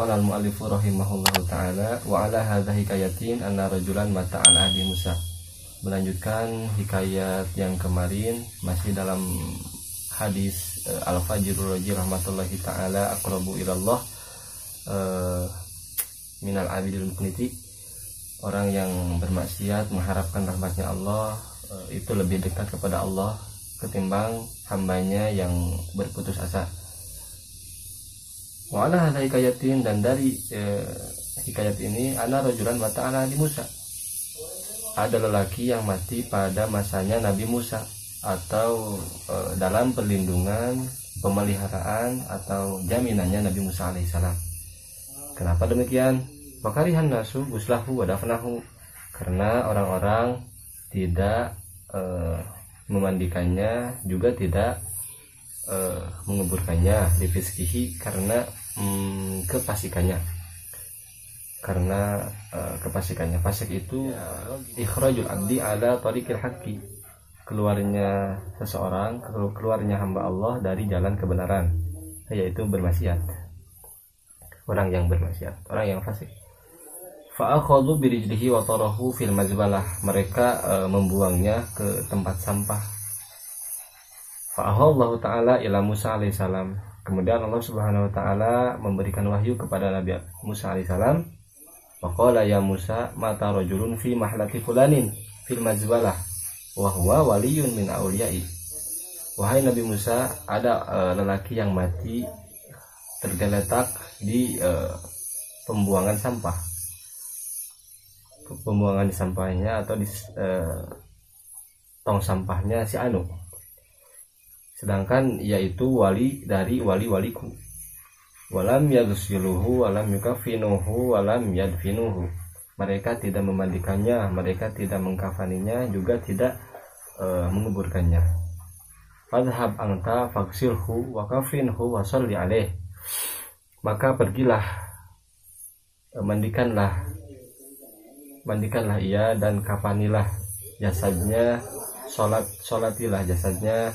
Qala al-mu'allifu rahimahullahu ta'ala wa ala hadha hikayatin anna rajulan mata ala ahdi Musa. Melanjutkan hikayat yang kemarin masih dalam hadis Al-Fajrul Raji rahmatullahi ta'ala aqrabu ilallah minal abidil muqniti. Orang yang bermaksiat mengharapkan rahmatnya Allah itu lebih dekat kepada Allah ketimbang hambanya yang berputus asa. Wa ala hadha hikayatin, dan dari hikayat ini ana rajulan mata ala ahdi Musa, ada lelaki yang mati pada masanya Nabi Musa atau dalam perlindungan, pemeliharaan atau jaminannya Nabi Musa alaihissalam. Kenapa demikian? Wakarihan nasu guslahu wadafnahu, karena orang-orang tidak memandikannya juga tidak menguburkannya, difiskihi, karena kefasikannya, karena kefasikannya. Fasik itu ikhrajul abdi ala tariqil haqqi, keluarnya seseorang, keluarnya hamba Allah dari jalan kebenaran, yaitu bermaksiat. Orang yang bermaksiat, orang yang fasik. Fa'akhadhu birijlihi wa tarahu fil mazbalah, mereka membuangnya ke tempat sampah. Fa'ahallahu ta'ala ila Musa alaihissalam, kemudian Allah subhanahu wa ta'ala memberikan wahyu kepada Nabi Musa alaihissalam. Waqala ya Musa mata rajulun fi mahlati fulanin fil mazbalah wa huwa waliyun min auliyai. Wahai Nabi Musa, ada lelaki yang mati tergeletak di pembuangan sampah. Pembuangan di sampahnya atau di tong sampahnya si Anu, sedangkan yaitu wali dari wali-waliku. Walam yaghsiluhu walam yukafinuhu walam yadfinuhu, mereka tidak memandikannya, mereka tidak mengkafaninya, juga tidak menguburkannya. Fadhhab anta faghsilhu wa kafinhu wa shalli alaih, maka pergilah, mandikanlah ia dan kafanilah jasadnya, solatilah jasadnya,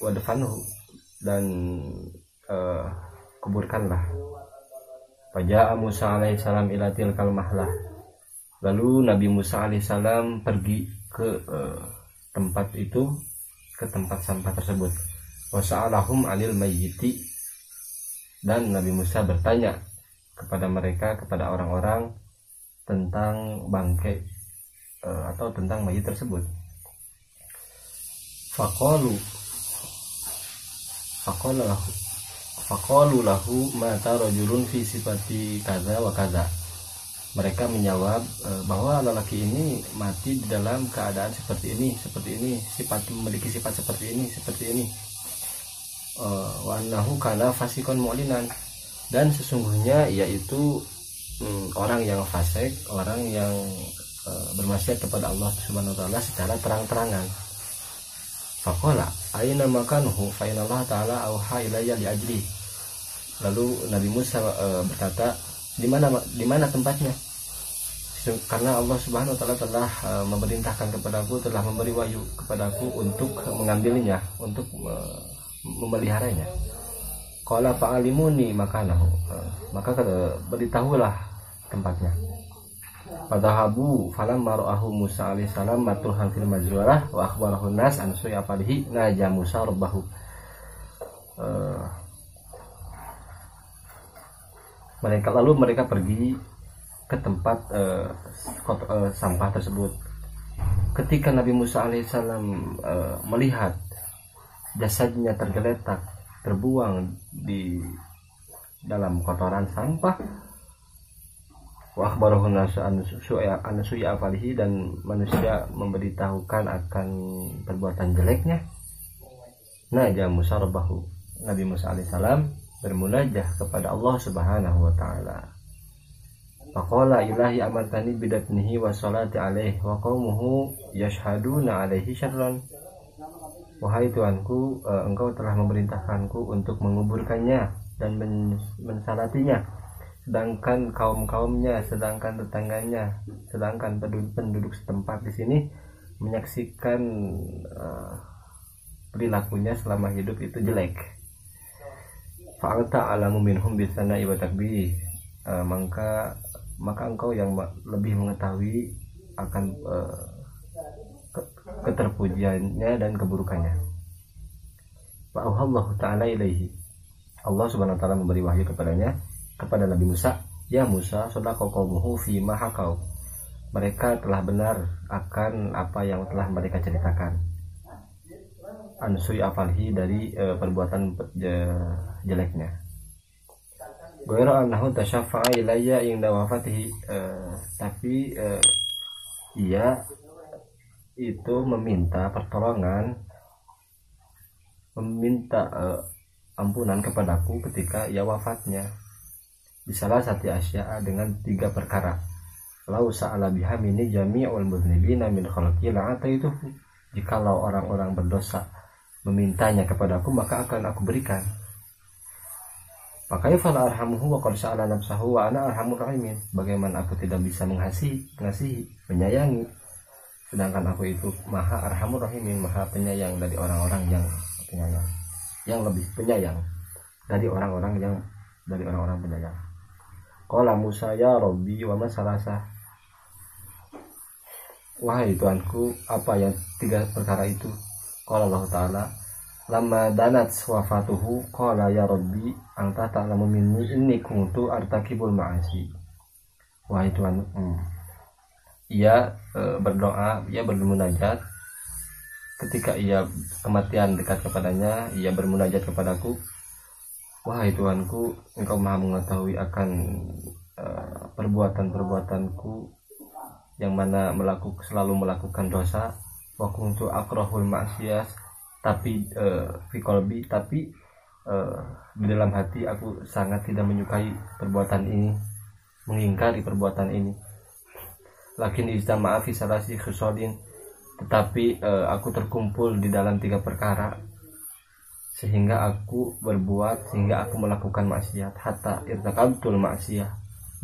wadfanhu, dan kuburkanlah. Faja'a Musa alaihissalam ila tilkal mahlah, lalu Nabi Musa alaihissalam pergi ke tempat itu, ke tempat sampah tersebut. Wasa'alahum anil mayyiti, dan Nabi Musa bertanya kepada mereka, kepada orang-orang, tentang bangkai atau tentang mayit tersebut. Faqalu lahu mata rajulun fi sifati kaza wa kaza, mereka menjawab bahwa lelaki ini mati di dalam keadaan seperti ini, memiliki sifat seperti ini. Wa annahu kana fasikon mu'linan, dan sesungguhnya yaitu orang yang fasik, orang yang bermaksiat kepada Allah Subhanahu wa taala secara terang-terangan. Faqala aina makanuhu fa inna Allah taala auha ilayya li ajli, lalu Nabi Musa berkata, di mana tempatnya? Karena Allah Subhanahu wa taala telah memerintahkan kepadaku, telah memberi wahyu kepadaku untuk mengambilnya, untuk memeliharanya. Qala fa'alimuni makanahu, maka beritahulah tempatnya. Fadhahabu falamma ra'ahu Musa alaihissalam matuhan fil mazwarah wa akhbarahu nas an su'i afalihi naja Musa rabbahu. Mereka pergi ke tempat sampah tersebut. Ketika Nabi Musa alaihissalam melihat jasadnya tergeletak, terbuang di dalam kotoran sampah, wa akhbarahu nas an su'i afalihi, dan manusia memberitahukan akan perbuatan jeleknya. Naja Musa rabbahu, Nabi Musa alaihissalam bermunajah kepada Allah Subhanahu wa taala. Faqala ilahi amartani bidatnihi wa salati alaihi wa qaumuhu yashhaduna alaihi syarran. Wahai Tuanku, engkau telah memerintahkanku untuk menguburkannya dan mensalatinya, sedangkan kaum-kaumnya, sedangkan tetangganya, sedangkan penduduk setempat di sini menyaksikan perilakunya selama hidup itu jelek. fa'anta alamu minhum bisana'i wa takbih, maka engkau yang lebih mengetahui akan keterpujiannya dan keburukannya. Fa'auhallahu ta'ala ilaihi, Allah subhanahu wa ta'ala memberi wahyu kepadanya, kepada Nabi Musa, ya Musa, shadaqa qaumuhu fi ma hakau, mereka telah benar akan apa yang telah mereka ceritakan, ansui afalhi, dari perbuatan jeleknya. Ghairu annahu tasyaffa'a ilayya inda wafatihi, tapi ia itu meminta pertolongan, meminta ampunan kepadaku ketika ia wafatnya. Bisalah satu asya, dengan 3 perkara. Lau sa'ala biha mini jami'ul mudhnibina min khalqi la'ataitu, jikalau orang-orang berdosa memintanya kepadaku maka akan aku berikan. Maka fala arhamuhu wa qad sa'ala nafsahu wa ana arhamur rahimin, bagaimana aku tidak bisa mengasihi, menyayangi, sedangkan aku itu maha arhamur rahimin, maha penyayang dari orang-orang yang penyayang, yang lebih penyayang dari orang-orang penyayang. Qala Musa ya Rabbi wa ma salasah, wahai Tuanku, apa yang 3 perkara itu? Qala Allah Ta'ala, lamma danat wafatuhu qala ya Rabbi anta ta'lamu minni inni kuntu artakibul ma'asi. Wahai Tuhan, ia berdoa, ia bermunajat ketika ia kematian dekat kepadanya, ia bermunajat kepadaku, wahai Tuanku, engkau maha mengetahui akan perbuatan-perbuatanku yang mana selalu melakukan dosa. Wa kuntu akrahul ma'siyah, tapi fi qalbi, tapi di dalam hati aku sangat tidak menyukai perbuatan ini, mengingkari perbuatan ini. Lakin ijtama'a fi salasi khisodin, tetapi aku terkumpul di dalam 3 perkara sehingga aku melakukan maksiat, hatta irtakabtul maksiyah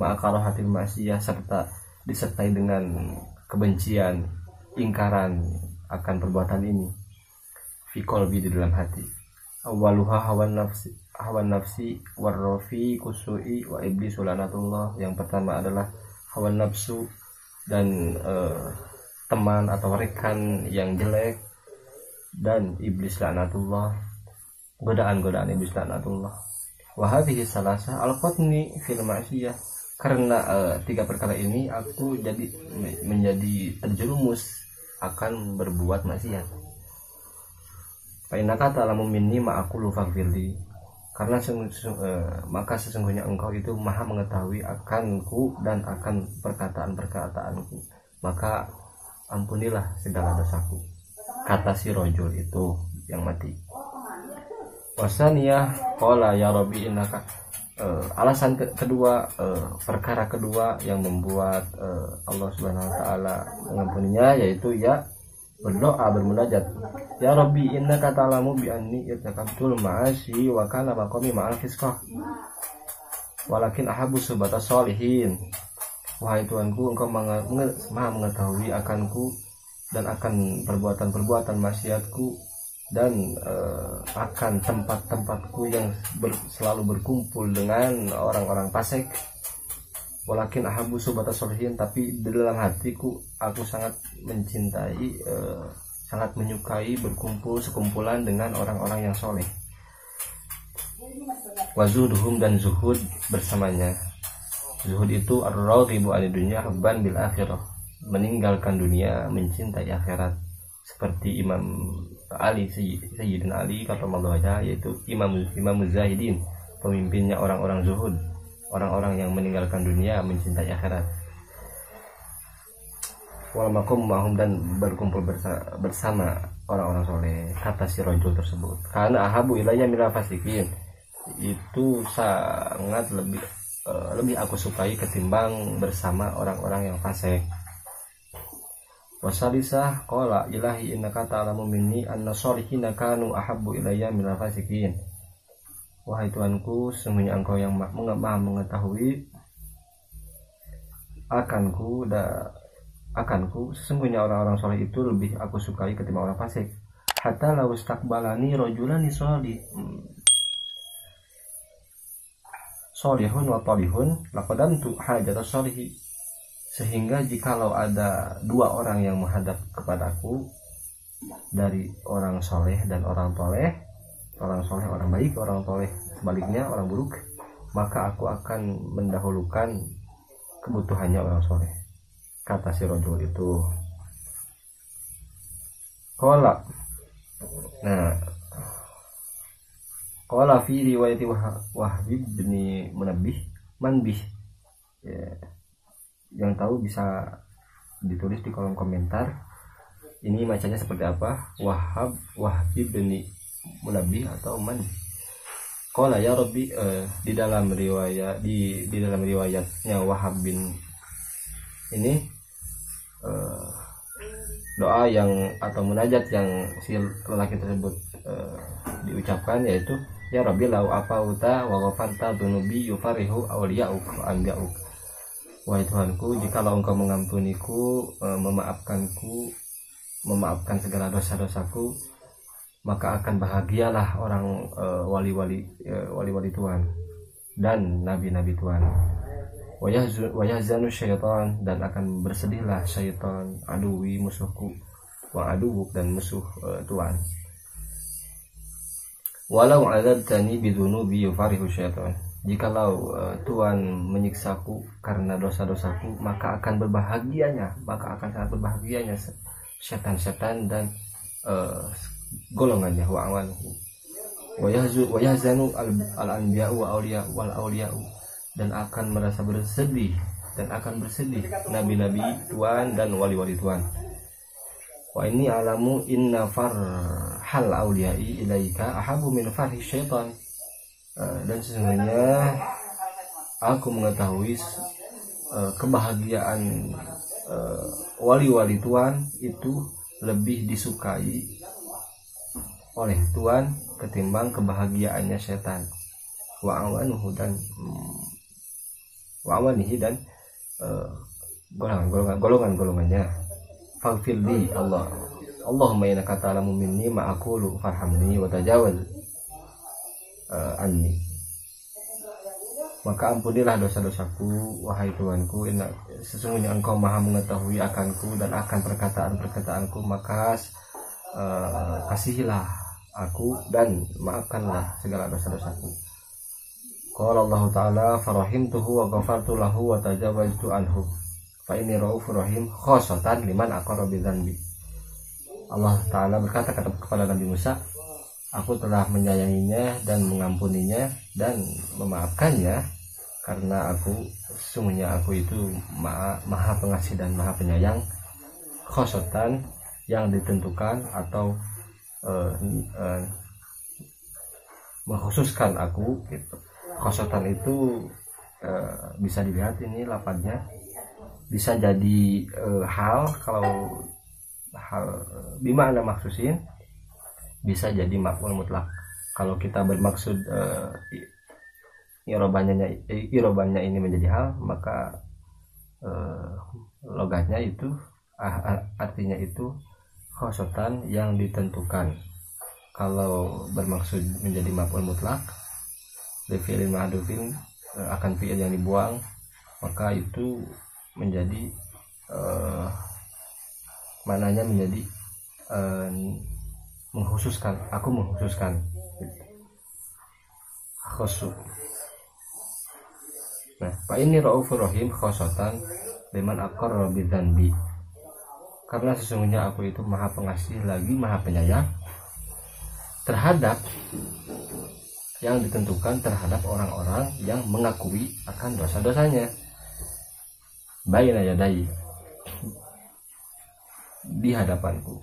ma'akarahatil maksiyah, serta disertai dengan kebencian, ingkaran akan perbuatan ini, fi qalbi, di dalam hati. Awaluha hawan nafsi warrofi kusu'i wa iblis lanatullah, yang pertama adalah hawan nafsu dan teman atau rekan yang jelek, dan iblis laknatullah, godaan iblis laknatullah. Wa hadhihi salasa alqatni fil ma'siyah, karena 3 perkara ini aku menjadi terjerumus akan berbuat maksiat. Fa innaka ta'lamu minni ma aqulu faghfirli, karena maka sesungguhnya engkau itu maha mengetahui akanku dan akan perkataan-perkataanku, maka ampunilah segala dosaku, kata si rojul itu yang mati. Wasaniyah qala ya Rabbi innaka, alasan kedua, perkara kedua yang membuat Allah Subhanahu wa taala mengampuninya, yaitu ia berdoa, bermunajat, ya Rabbi innaka ta'lamu bi anni irtakabtul ma'asi wa kana maqami ma'al fisqah walakin ahabbu subata sholihin. Wahai Tuanku, engkau maha mengetahui akanku dan akan perbuatan-perbuatan maksiatku, dan akan tempat-tempatku yang selalu berkumpul dengan orang-orang fasik. Walakin ahabbu subata sholihin, tapi di dalam hatiku aku sangat mencintai, sangat menyukai berkumpul sekumpulan dengan orang-orang yang soleh. Wazuduhum, dan zuhud bersamanya. Zuhud itu ar-raghibu 'ani dunya hubban bil akhirah, meninggalkan dunia, mencintai akhirat. Seperti Imam Ali, Sayyidina Ali karramallahu wajhah, yaitu Imam Zahidin, pemimpinnya orang-orang zuhud, orang-orang yang meninggalkan dunia, mencintai akhirat. Wal maqam ma'hum, dan berkumpul bersama orang-orang soleh, kata si rajul tersebut. Karena ahabu ilayya minal fasikin, itu sangat lebih aku sukai ketimbang bersama orang-orang yang fasik. Wasalisah qala ilahi innaka ta'lamu minni anna sholihina kanu ahabbu ilayya minal fasikin. Wahai Tuanku, sesungguhnya engkau yang maha mengetahui akanku, sesungguhnya orang-orang soleh itu lebih aku sukai ketimbang orang fasik. Hatta law istaqbalani rajulani sholih, solihun wa talihun laqadamtu hajata solihi, sehingga jikalau ada dua orang yang menghadap kepadaku dari orang soleh dan orang toleh, orang soleh orang baik, orang toleh sebaliknya orang buruk, maka aku akan mendahulukan kebutuhannya orang soleh, kata si rojul itu. Qala, nah qala fi riwayati Wahbi bin Munabbih manbih, ya, yang tahu bisa ditulis di kolom komentar ini bacanya seperti apa, Wahbi bin Munabbih atau man. Qala ya Rabbi, di dalam riwayatnya Wahab bin ini doa yang atau munajat yang si lelaki tersebut diucapkan, yaitu ya Rabbi lau afauta wa ghafarta dunubi yufarihu awliya'uk wa anbia'uk. Wahai Tuhanku, jikalau engkau mengampuniku, memaafkan segala dosa-dosaku, maka akan bahagialah orang wali-wali Tuhan dan nabi-nabi Tuhan. Wayahzanu syaitan, dan akan bersedihlah syaitan, aduwi musuhku, wa aduwuk dan musuh Tuhan. Walau azabtani bidunubi yufarihu syaitan, jikalau Tuhan menyiksaku karena dosa-dosaku, maka akan sangat berbahagianya setan-setan dan golongannya, wayahzanu al-anbiya'u wa awliya'u, dan akan merasa bersedih nabi-nabi Tuhan dan wali-wali Tuhan. Wa inni alamu inna farhal awliya'i ilaika ahabu min farhi syaitan, dan sesungguhnya aku mengetahui kebahagiaan wali-wali Tuhan itu lebih disukai oleh Tuhan ketimbang kebahagiaannya setan. Wa awanihi dan golongannya. Faghfirli Allahumma innaka ta'lamu minni ma aqulu farhamni wa tajawaz anni. Maka ampunilah dosa-dosaku wahai Tuhanku, sesungguhnya engkau maha mengetahui akanku dan akan perkataan-perkataanku, maka kasihilah aku dan maafkanlah segala dosa-dosaku. Qala Allah Ta'ala farahimtuhu wa ghafartu lahu wa tajawaztu anhu fa inni raufur rahim khossatan liman aqarra bi dzanbi. Allah Ta'ala berkata kepada Nabi Musa, aku telah menyayanginya dan mengampuninya dan memaafkannya karena sesungguhnya aku itu maha pengasih dan maha penyayang. Khossatan yang ditentukan atau mengkhususkan aku gitu. Khosotan itu bisa dilihat ini lapatnya, bisa jadi hal, kalau hal bima anda maksusin, bisa jadi maf'ul mutlak. Kalau kita bermaksud irobannya ini menjadi hal, maka logatnya itu artinya itu khosotan yang ditentukan. Kalau bermaksud menjadi maf'ul mutlak, fi'il ma'dufin akan fi'il yang dibuang, maka itu menjadi mananya menjadi mengkhususkan, aku mengkhususkan khosu. Nah, fa inni raufur rahim khosotan liman aqarra bidzanbi, karena sesungguhnya aku itu maha pengasih lagi maha penyayang terhadap yang ditentukan terhadap orang-orang yang mengakui akan dosa-dosanya. Baina yadai, di hadapanku.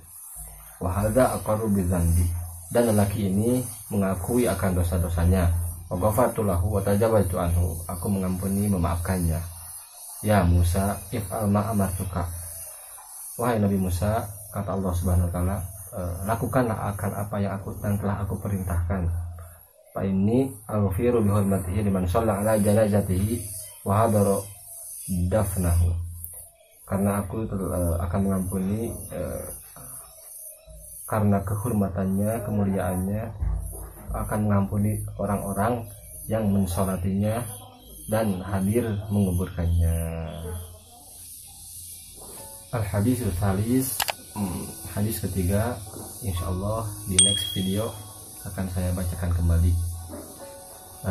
Wa hadza aqarru bidzanbi, dan lelaki ini mengakui akan dosa-dosanya. Wa ghafartu lahu wa tajawaztu anhu, aku mengampuni memaafkannya. Ya Musa, if'al ma amartuka, wahai Nabi Musa, kata Allah Subhanahu wa taala, lakukanlah akan apa yang telah aku perintahkan. Fa inni aghfiru bi hurmatihi liman shalla ala janazatihi wa hadara dafnahu, karena aku akan mengampuni karena kehormatannya, kemuliaannya, akan mengampuni orang-orang yang mensolatinya dan hadir menguburkannya. Al-haditsul tsalis, hadis ketiga, insyaallah di next video akan saya bacakan kembali.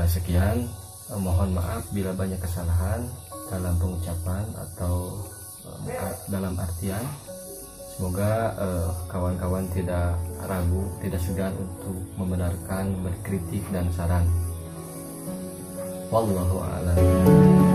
Sekian, mohon maaf bila banyak kesalahan dalam pengucapan atau dalam artian. Semoga kawan-kawan tidak ragu, tidak segan untuk membenarkan, berkritik dan saran. Wallahu a'lam.